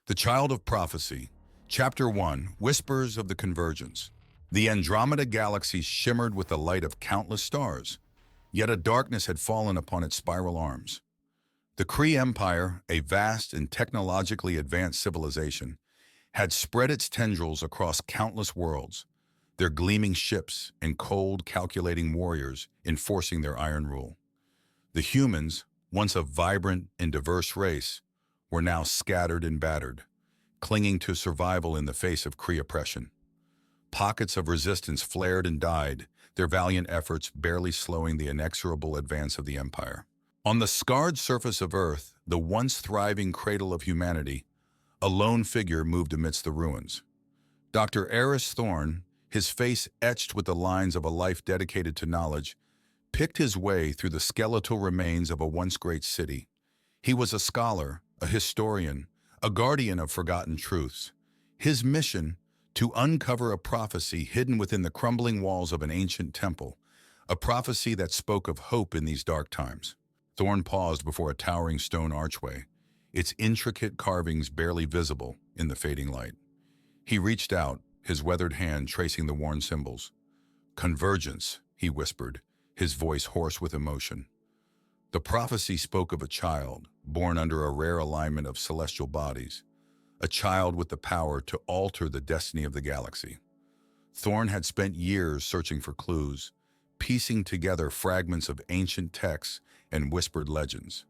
The Child of Prophecy, Chapter 1, Whispers of the Convergence. The Andromeda Galaxy shimmered with the light of countless stars, yet a darkness had fallen upon its spiral arms. The Kree Empire, a vast and technologically advanced civilization, had spread its tendrils across countless worlds, their gleaming ships and cold, calculating warriors enforcing their iron rule. The humans, once a vibrant and diverse race, were now scattered and battered, clinging to survival in the face of Kree oppression. Pockets of resistance flared and died, their valiant efforts barely slowing the inexorable advance of the Empire. On the scarred surface of Earth, the once thriving cradle of humanity, a lone figure moved amidst the ruins. Dr. Eris Thorne, his face etched with the lines of a life dedicated to knowledge, picked his way through the skeletal remains of a once great city. He was a scholar, a historian, a guardian of forgotten truths. His mission, to uncover a prophecy hidden within the crumbling walls of an ancient temple, a prophecy that spoke of hope in these dark times. Thorne paused before a towering stone archway, its intricate carvings barely visible in the fading light. He reached out, his weathered hand tracing the worn symbols. "Convergence," he whispered, his voice hoarse with emotion. The prophecy spoke of a child, born under a rare alignment of celestial bodies, a child with the power to alter the destiny of the galaxy. Thorne had spent years searching for clues, piecing together fragments of ancient texts and whispered legends.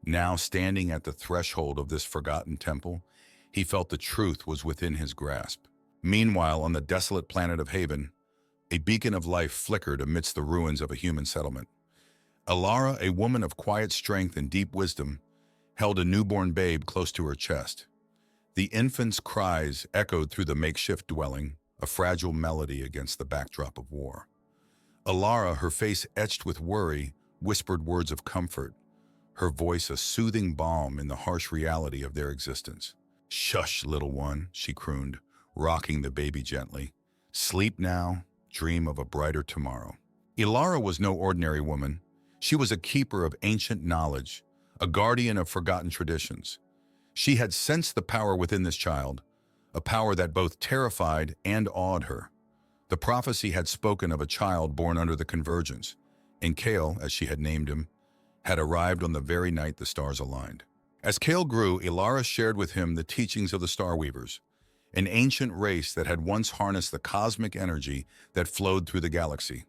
Now, standing at the threshold of this forgotten temple, he felt the truth was within his grasp. Meanwhile, on the desolate planet of Haven, a beacon of life flickered amidst the ruins of a human settlement. Alara, a woman of quiet strength and deep wisdom, held a newborn babe close to her chest. The infant's cries echoed through the makeshift dwelling, a fragile melody against the backdrop of war. Alara, her face etched with worry, whispered words of comfort, her voice a soothing balm in the harsh reality of their existence. "Shush, little one," she crooned, rocking the baby gently. "Sleep now, dream of a brighter tomorrow." Alara was no ordinary woman. She was a keeper of ancient knowledge, a guardian of forgotten traditions. She had sensed the power within this child, a power that both terrified and awed her. The prophecy had spoken of a child born under the Convergence, and Kale, as she had named him, had arrived on the very night the stars aligned. As Kale grew, Alara shared with him the teachings of the Star Weavers, an ancient race that had once harnessed the cosmic energy that flowed through the galaxy.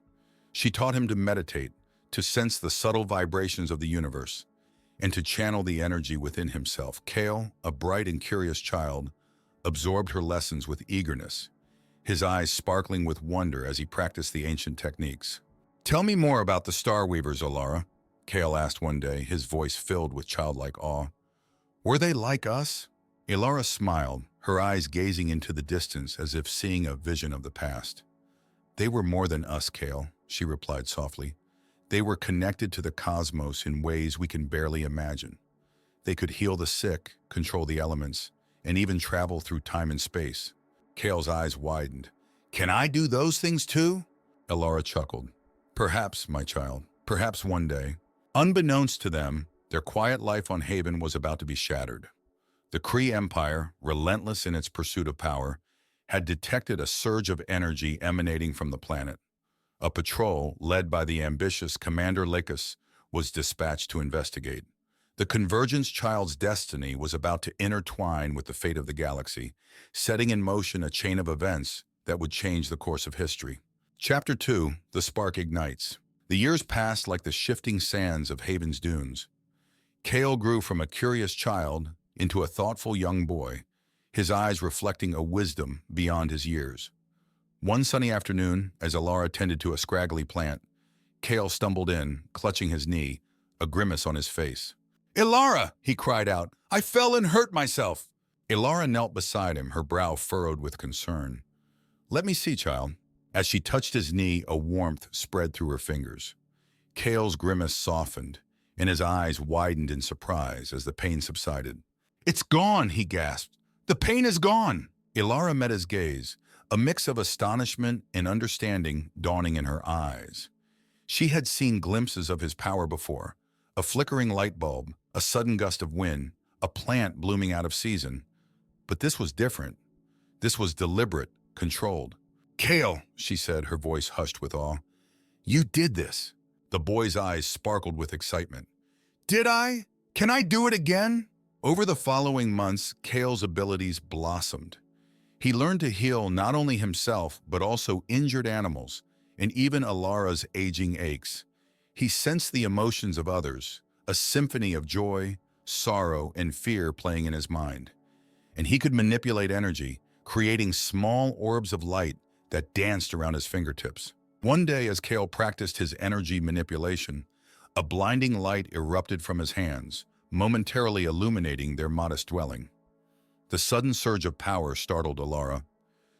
She taught him to meditate, to sense the subtle vibrations of the universe, and to channel the energy within himself. Kale, a bright and curious child, absorbed her lessons with eagerness, his eyes sparkling with wonder as he practiced the ancient techniques. "Tell me more about the Star Weavers, Alara," Kale asked one day, his voice filled with childlike awe. "Were they like us?" Alara smiled, her eyes gazing into the distance as if seeing a vision of the past. "They were more than us, Kale," she replied softly. "They were connected to the cosmos in ways we can barely imagine. They could heal the sick, control the elements, and even travel through time and space." Kale's eyes widened. "Can I do those things too?" Alara chuckled. "Perhaps, my child, perhaps one day." Unbeknownst to them, their quiet life on Haven was about to be shattered. The Kree Empire, relentless in its pursuit of power, had detected a surge of energy emanating from the planet. A patrol, led by the ambitious Commander Lakis, was dispatched to investigate. The Convergence Child's destiny was about to intertwine with the fate of the galaxy, setting in motion a chain of events that would change the course of history. Chapter 2, The Spark Ignites. The years passed like the shifting sands of Haven's dunes. Kale grew from a curious child into a thoughtful young boy, his eyes reflecting a wisdom beyond his years. One sunny afternoon, as Alara tended to a scraggly plant, Kale stumbled in, clutching his knee, a grimace on his face. "Alara!" he cried out. "I fell and hurt myself!" Alara knelt beside him, her brow furrowed with concern. "Let me see, child." As she touched his knee, a warmth spread through her fingers. Kale's grimace softened, and his eyes widened in surprise as the pain subsided. "It's gone!" he gasped. "The pain is gone!" Alara met his gaze, a mix of astonishment and understanding dawning in her eyes. She had seen glimpses of his power before, a flickering light bulb, a sudden gust of wind, a plant blooming out of season. But this was different. This was deliberate, controlled. "Kale," she said, her voice hushed with awe. "You did this." The boy's eyes sparkled with excitement. "Did I? Can I do it again?" Over the following months, Kale's abilities blossomed. He learned to heal not only himself, but also injured animals, and even Alara's aging aches. He sensed the emotions of others, a symphony of joy, sorrow, and fear playing in his mind. And he could manipulate energy, creating small orbs of light that danced around his fingertips. One day, as Kale practiced his energy manipulation, a blinding light erupted from his hands, momentarily illuminating their modest dwelling. The sudden surge of power startled Alara.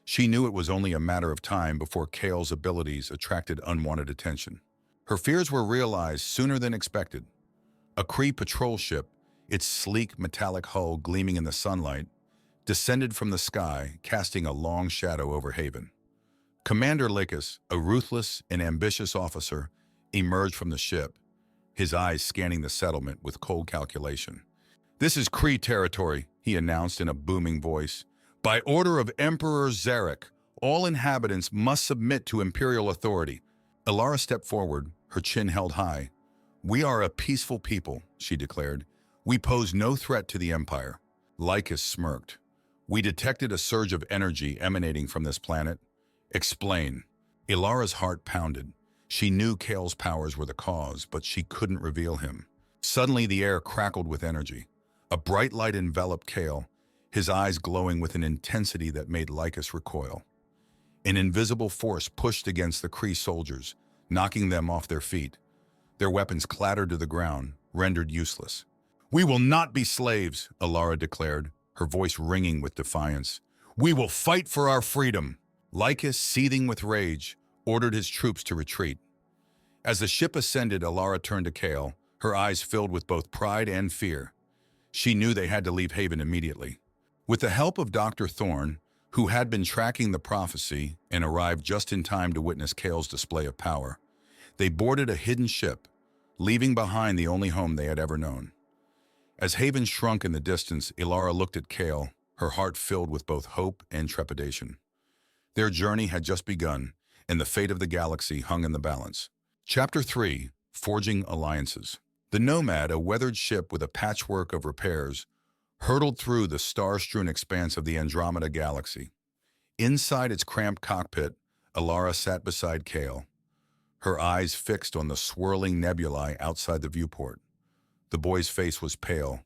She knew it was only a matter of time before Kale's abilities attracted unwanted attention. Her fears were realized sooner than expected. A Kree patrol ship, its sleek metallic hull gleaming in the sunlight, descended from the sky, casting a long shadow over Haven. Commander Lakis, a ruthless and ambitious officer, emerged from the ship, his eyes scanning the settlement with cold calculation. "This is Kree territory," he announced in a booming voice. "By order of Emperor Zarek, all inhabitants must submit to Imperial authority." Alara stepped forward, her chin held high. "We are a peaceful people," she declared. "We pose no threat to the Empire." Lycus smirked. "We detected a surge of energy emanating from this planet." "Explain." Ilara's heart pounded. She knew Kale's powers were the cause, but she couldn't reveal him. Suddenly, the air crackled with energy. A bright light enveloped Kale, his eyes glowing with an intensity that made Lycus recoil. An invisible force pushed against the Kree soldiers, knocking them off their feet. Their weapons clattered to the ground, rendered useless. "We will not be slaves," Alara declared, her voice ringing with defiance. "We will fight for our freedom." Lycus, seething with rage, ordered his troops to retreat. As the ship ascended, Alara turned to Kale, her eyes filled with both pride and fear. She knew they had to leave Haven immediately. With the help of Dr. Thorne, who had been tracking the prophecy and arrived just in time to witness Kale's display of power, they boarded a hidden ship, leaving behind the only home they had ever known. As Haven shrunk in the distance, Ilara looked at Kale, her heart filled with both hope and trepidation. Their journey had just begun, and the fate of the galaxy hung in the balance. Chapter 3: Forging Alliances. The Nomad, a weathered ship with a patchwork of repairs, hurtled through the star-strewn expanse of the Andromeda Galaxy. Inside its cramped cockpit, Alara sat beside Kale, her eyes fixed on the swirling nebulae outside the viewport. The boy's face was pale,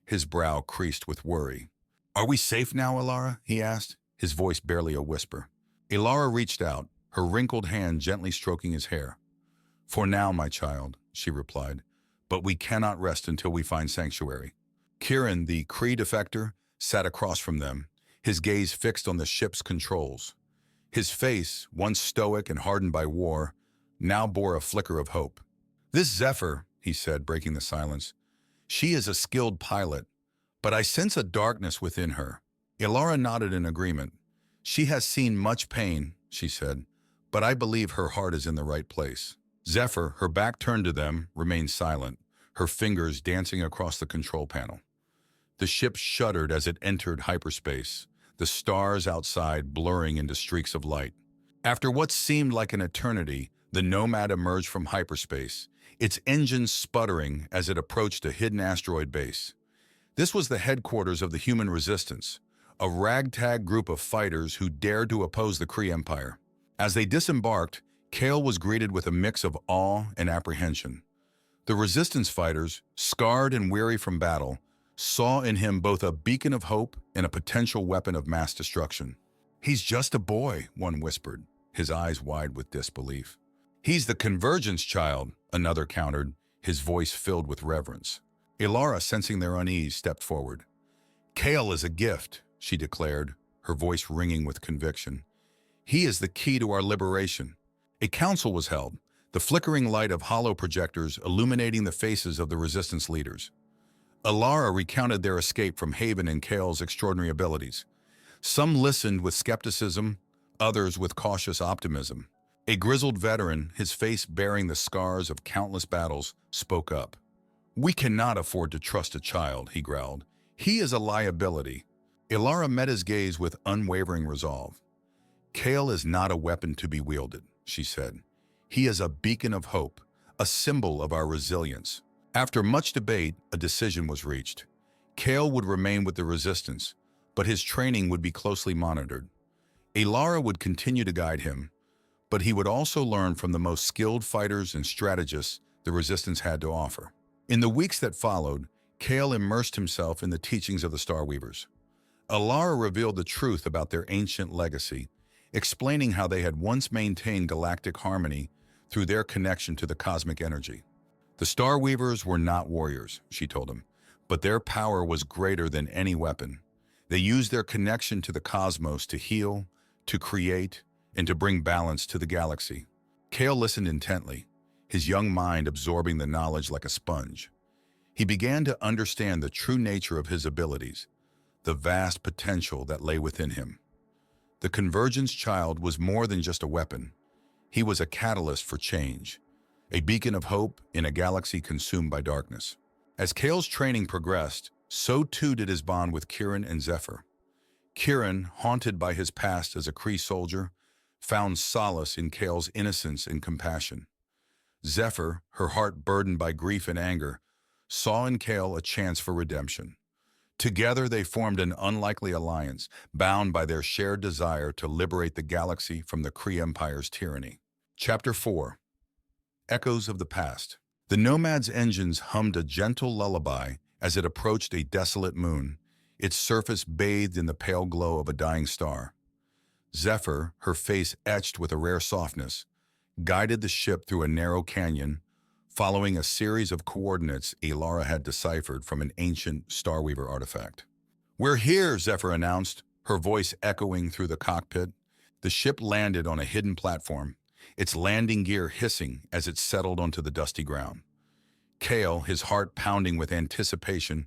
his brow creased with worry. "Are we safe now, Alara?" he asked, his voice barely a whisper. Alara reached out, her wrinkled hand gently stroking his hair. "For now, my child," she replied, "but we cannot rest until we find sanctuary." Kieran, the Kree defector, sat across from them, his gaze fixed on the ship's controls. His face, once stoic and hardened by war, now bore a flicker of hope. "This Zephyr," he said, breaking the silence, "she is a skilled pilot, but I sense a darkness within her." Ilara nodded in agreement. "She has seen much pain," she said, "but I believe her heart is in the right place." Zephyr, her back turned to them, remained silent, her fingers dancing across the control panel. The ship shuddered as it entered hyperspace, the stars outside blurring into streaks of light. After what seemed like an eternity, the Nomad emerged from hyperspace, its engines sputtering as it approached a hidden asteroid base. This was the headquarters of the human resistance, a ragtag group of fighters who dared to oppose the Kree Empire. As they disembarked, Kale was greeted with a mix of awe and apprehension. The resistance fighters, scarred and weary from battle, saw in him both a beacon of hope and a potential weapon of mass destruction. "He's just a boy," one whispered, his eyes wide with disbelief. "He's the Convergence Child," another countered, his voice filled with reverence. Ilara, sensing their unease, stepped forward. "Kale is a gift," she declared, her voice ringing with conviction. "He is the key to our liberation." A council was held, the flickering light of hollow projectors illuminating the faces of the resistance leaders. Alara recounted their escape from Haven and Kale's extraordinary abilities. Some listened with skepticism, others with cautious optimism. A grizzled veteran, his face bearing the scars of countless battles, spoke up. "We cannot afford to trust a child," he growled. "He is a liability." Ilara met his gaze with unwavering resolve. Kale is not a weapon to be wielded, she said. He is a beacon of hope, a symbol of our resilience. After much debate, a decision was reached. Kale would remain with the resistance, but his training would be closely monitored. Ilara would continue to guide him, but he would also learn from the most skilled fighters and strategists the resistance had to offer. In the weeks that followed, Kale immersed himself in the teachings of the Star Weavers. Ilara revealed the truth about their ancient legacy, explaining how they had once maintained galactic harmony through their connection to the cosmic energy. The Star Weavers were not warriors, she told him, but their power was greater than any weapon. They used their connection to the cosmos to heal, to create, and to bring balance to the galaxy. Kale listened intently, his young mind absorbing the knowledge like a sponge. He began to understand the true nature of his abilities, the vast potential that lay within him. The Convergence Child was more than just a weapon. He was a catalyst for change, a beacon of hope in a galaxy consumed by darkness. As Kale's training progressed, so too did his bond with Kieran and Zephyr. Kieran, haunted by his past as a Kree soldier, found solace in Kale's innocence and compassion. Zephyr, her heart burdened by grief and anger, saw in Kale a chance for redemption. Together they formed an unlikely alliance, bound by their shared desire to liberate the galaxy from the Kree Empire's tyranny. Chapter 4. Echoes of the Past. The Nomad's engines hummed a gentle lullaby as it approached a desolate moon, its surface bathed in the pale glow of a dying star. Zephyr, her face etched with a rare softness, guided the ship through a narrow canyon, following a series of coordinates Ilara had deciphered from an ancient Starweaver artifact. "We're here," Zephyr announced, her voice echoing through the cockpit. The ship landed on a hidden platform, its landing gear hissing as it settled onto the dusty ground. Kale, his heart pounding with anticipation,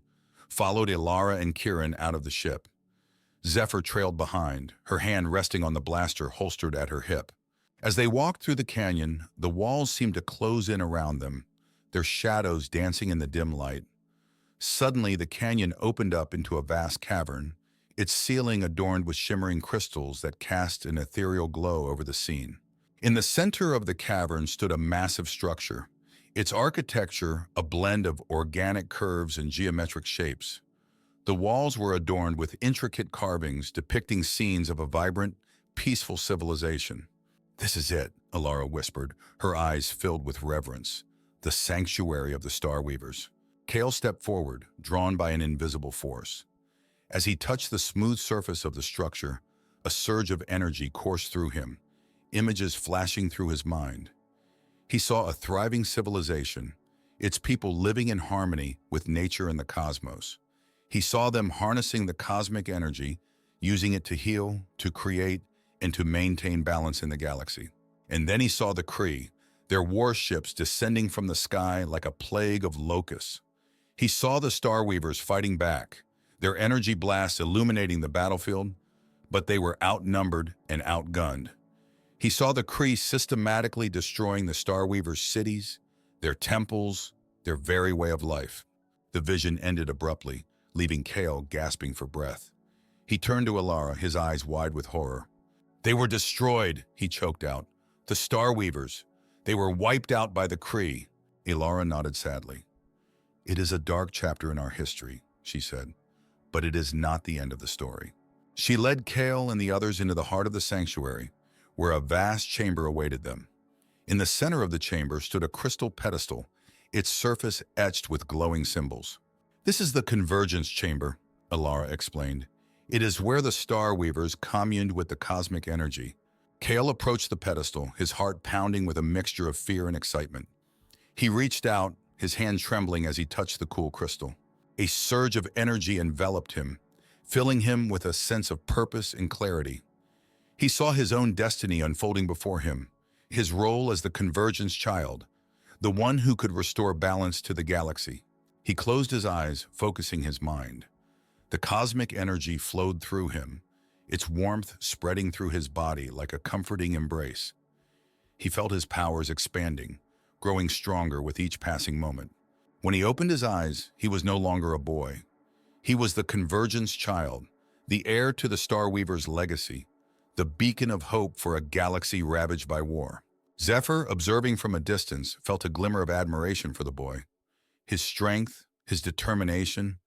followed Ilara and Kieran out of the ship. Zephyr trailed behind, her hand resting on the blaster holstered at her hip. As they walked through the canyon, the walls seemed to close in around them, their shadows dancing in the dim light. Suddenly, the canyon opened up into a vast cavern, its ceiling adorned with shimmering crystals that cast an ethereal glow over the scene. In the center of the cavern stood a massive structure, its architecture a blend of organic curves and geometric shapes. The walls were adorned with intricate carvings depicting scenes of a vibrant, peaceful civilization. "This is it," Ilara whispered, her eyes filled with reverence. "The sanctuary of the Star Weavers." Kale stepped forward, drawn by an invisible force. As he touched the smooth surface of the structure, a surge of energy coursed through him, images flashing through his mind. He saw a thriving civilization, its people living in harmony with nature and the cosmos. He saw them harnessing the cosmic energy, using it to heal, to create, and to maintain balance in the galaxy. And then he saw the Kree, their warships descending from the sky like a plague of locusts. He saw the Star Weavers fighting back, their energy blasts illuminating the battlefield, but they were outnumbered and outgunned. He saw the Kree systematically destroying the Star Weavers' cities, their temples, their very way of life. The vision ended abruptly, leaving Kale gasping for breath. He turned to Ilara, his eyes wide with horror. "They were destroyed," he choked out. "The Star Weavers. They were wiped out by the Kree." Ilara nodded sadly. "It is a dark chapter in our history," she said, "but it is not the end of the story." She led Kale and the others into the heart of the sanctuary, where a vast chamber awaited them. In the center of the chamber stood a crystal pedestal, its surface etched with glowing symbols. "This is the Convergence Chamber," Ilara explained. "It is where the Star Weavers communed with the cosmic energy." Kale approached the pedestal, his heart pounding with a mixture of fear and excitement. He reached out, his hand trembling as he touched the cool crystal. A surge of energy enveloped him, filling him with a sense of purpose and clarity. He saw his own destiny unfolding before him, his role as the Convergence Child, the one who could restore balance to the galaxy. He closed his eyes, focusing his mind. The cosmic energy flowed through him, its warmth spreading through his body like a comforting embrace. He felt his powers expanding, growing stronger with each passing moment. When he opened his eyes, he was no longer a boy. He was the Convergence Child, the heir to the Star Weaver's legacy, the beacon of hope for a galaxy ravaged by war. Zephyr, observing from a distance, felt a glimmer of admiration for the boy. His strength, his determination,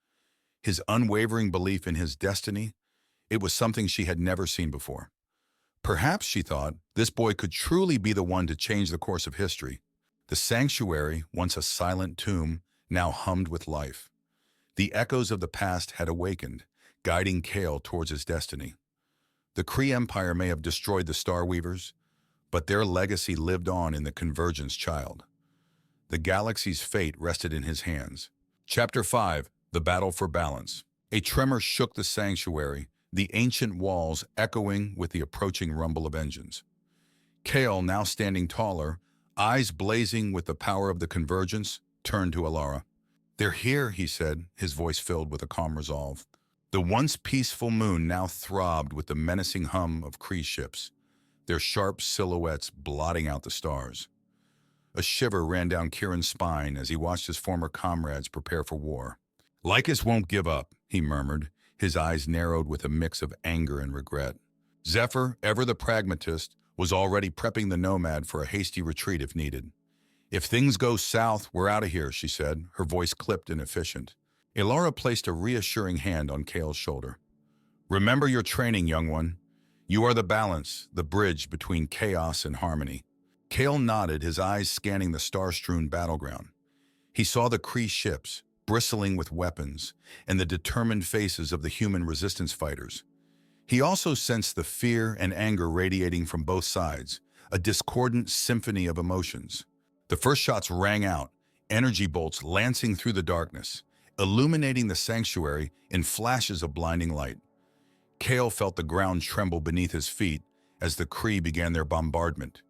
his unwavering belief in his destiny, it was something she had never seen before. Perhaps, she thought, this boy could truly be the one to change the course of history. The sanctuary, once a silent tomb, now hummed with life. The echoes of the past had awakened, guiding Kale towards his destiny. The Kree Empire may have destroyed the Star Weavers, but their legacy lived on in the Convergence Child. The galaxy's fate rested in his hands. Chapter 5, The Battle for Balance. A tremor shook the sanctuary, the ancient walls echoing with the approaching rumble of engines. Kale, now standing taller, eyes blazing with the power of the Convergence, turned to Alara. "They're here," he said, his voice filled with a calm resolve. The once peaceful moon now throbbed with the menacing hum of Kree ships, their sharp silhouettes blotting out the stars. A shiver ran down Kieran's spine as he watched his former comrades prepare for war. "Lycus won't give up," he murmured, his eyes narrowed with a mix of anger and regret. Zephyr, ever the pragmatist, was already prepping the Nomad for a hasty retreat if needed. "If things go south, we're out of here," she said, her voice clipped and efficient. Alara placed a reassuring hand on Kale's shoulder. "Remember your training, young one. You are the balance, the bridge between chaos and harmony." Kale nodded, his eyes scanning the star-strewn battleground. He saw the Kree ships, bristling with weapons, and the determined faces of the human resistance fighters. He also sensed the fear and anger radiating from both sides, a discordant symphony of emotions. The first shots rang out, energy bolts lancing through the darkness, illuminating the sanctuary in flashes of blinding light. Kale felt the ground tremble beneath his feet as the Kree began their bombardment,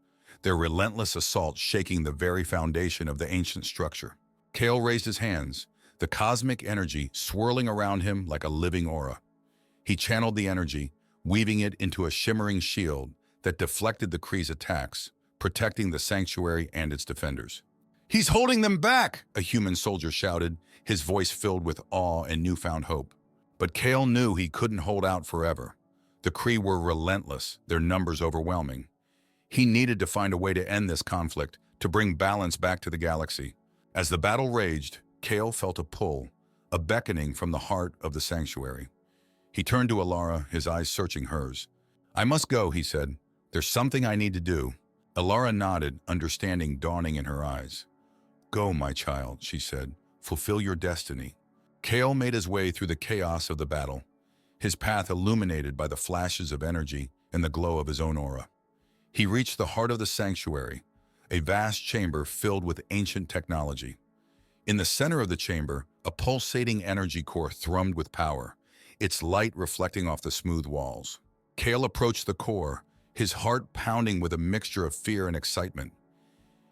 their relentless assault shaking the very foundation of the ancient structure. Kale raised his hands, the cosmic energy swirling around him like a living aura. He channeled the energy, weaving it into a shimmering shield that deflected the Kree's attacks, protecting the sanctuary and its defenders. "He's holding them back!" a human soldier shouted, his voice filled with awe and newfound hope. But Kale knew he couldn't hold out forever. The Kree were relentless, their numbers overwhelming. He needed to find a way to end this conflict, to bring balance back to the galaxy. As the battle raged, Kale felt a pull, a beckoning from the heart of the sanctuary. He turned to Alara, his eyes searching hers. "I must go," he said. "There's something I need to do." Alara nodded, understanding dawning in her eyes. "Go, my child," she said. "Fulfill your destiny." Kale made his way through the chaos of the battle, his path illuminated by the flashes of energy and the glow of his own aura. He reached the heart of the sanctuary, a vast chamber filled with ancient technology. In the center of the chamber, a pulsating energy core thrummed with power, its light reflecting off the smooth walls. Kale approached the core, his heart pounding with a mixture of fear and excitement.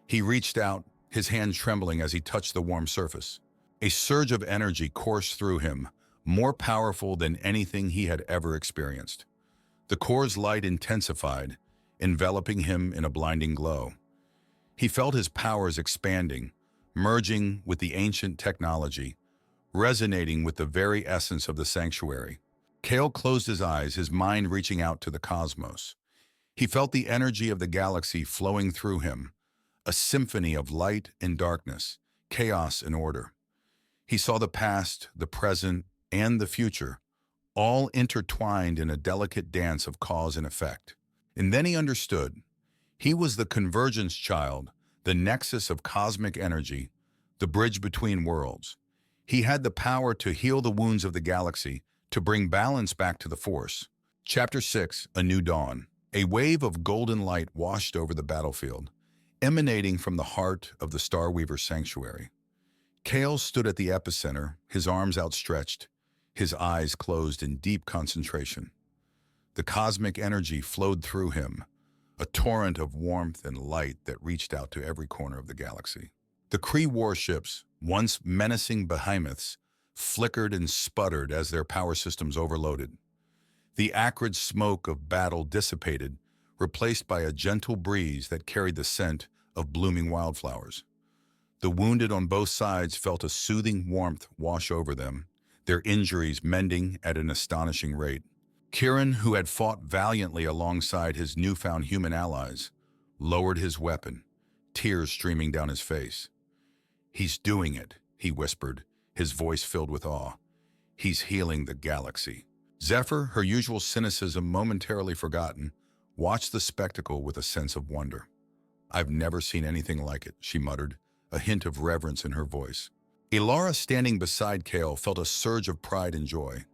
He reached out, his hand trembling as he touched the warm surface. A surge of energy coursed through him, more powerful than anything he had ever experienced. The core's light intensified, enveloping him in a blinding glow. He felt his powers expanding, merging with the ancient technology, resonating with the very essence of the sanctuary. Kale closed his eyes, his mind reaching out to the cosmos. He felt the energy of the galaxy flowing through him, a symphony of light and darkness, chaos and order. He saw the past, the present, and the future, all intertwined in a delicate dance of cause and effect. And then he understood. He was the Convergence Child, the nexus of cosmic energy, the bridge between worlds. He had the power to heal the wounds of the galaxy, to bring balance back to the Force. Chapter 6, A New Dawn. A wave of golden light washed over the battlefield, emanating from the heart of the Star Weaver sanctuary. Kale stood at the epicenter, his arms outstretched, his eyes closed in deep concentration. The cosmic energy flowed through him, a torrent of warmth and light that reached out to every corner of the galaxy. The Kree warships, once menacing behemoths, flickered and sputtered as their power systems overloaded. The acrid smoke of battle dissipated, replaced by a gentle breeze that carried the scent of blooming wildflowers. The wounded on both sides felt a soothing warmth wash over them, their injuries mending at an astonishing rate. Kieran, who had fought valiantly alongside his newfound human allies, lowered his weapon, tears streaming down his face. "He's doing it," he whispered, his voice filled with awe. "He's healing the galaxy." Zephyr, her usual cynicism momentarily forgotten, watched the spectacle with a sense of wonder. "I've never seen anything like it," she muttered, a hint of reverence in her voice. Ilara, standing beside Kale, felt a surge of pride and joy.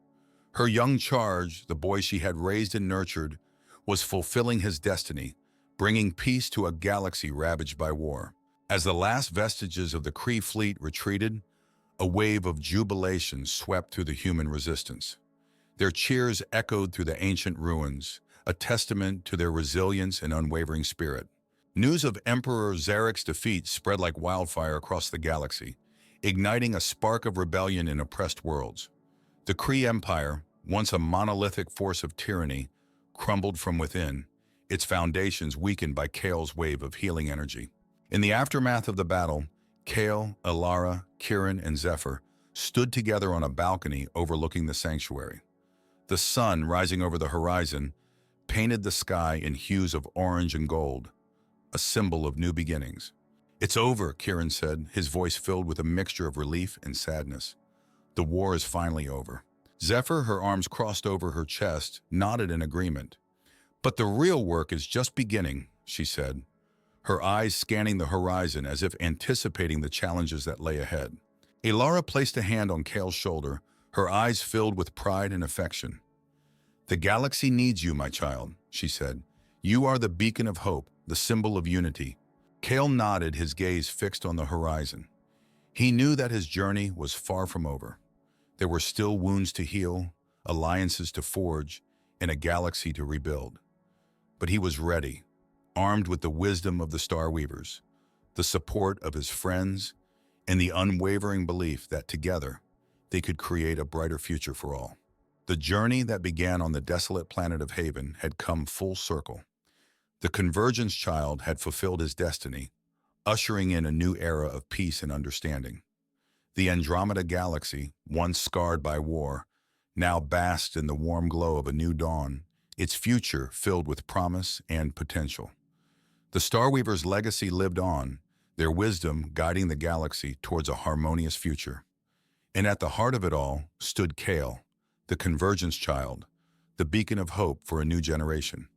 Her young charge, the boy she had raised and nurtured, was fulfilling his destiny, bringing peace to a galaxy ravaged by war. As the last vestiges of the Kree fleet retreated, a wave of jubilation swept through the human resistance. Their cheers echoed through the ancient ruins, a testament to their resilience and unwavering spirit. News of Emperor Zarek's defeat spread like wildfire across the galaxy, igniting a spark of rebellion in oppressed worlds. The Kree Empire, once a monolithic force of tyranny, crumbled from within, its foundations weakened by Kale's wave of healing energy. In the aftermath of the battle, Kale, Ilara, Kieran, and Zephyr stood together on a balcony overlooking the sanctuary. The sun, rising over the horizon, painted the sky in hues of orange and gold, a symbol of new beginnings. "It's over," Kieran said, his voice filled with a mixture of relief and sadness. "The war is finally over." Zephyr, her arms crossed over her chest, nodded in agreement. "But the real work is just beginning," she said, her eyes scanning the horizon as if anticipating the challenges that lay ahead. Ilara placed a hand on Kale's shoulder, her eyes filled with pride and affection. "The galaxy needs you, my child," she said. "You are the beacon of hope, the symbol of unity." Kale nodded, his gaze fixed on the horizon. He knew that his journey was far from over. There were still wounds to heal, alliances to forge, and a galaxy to rebuild. But he was ready, armed with the wisdom of the Star Weavers, the support of his friends, and the unwavering belief that together they could create a brighter future for all. The journey that began on the desolate planet of Haven had come full circle. The Convergence Child had fulfilled his destiny, ushering in a new era of peace and understanding. The Andromeda Galaxy, once scarred by war, now basked in the warm glow of a new dawn, its future filled with promise and potential. The Starweavers' legacy lived on, their wisdom guiding the galaxy towards a harmonious future. And at the heart of it all stood Kale, the Convergence Child, the beacon of hope for a new generation.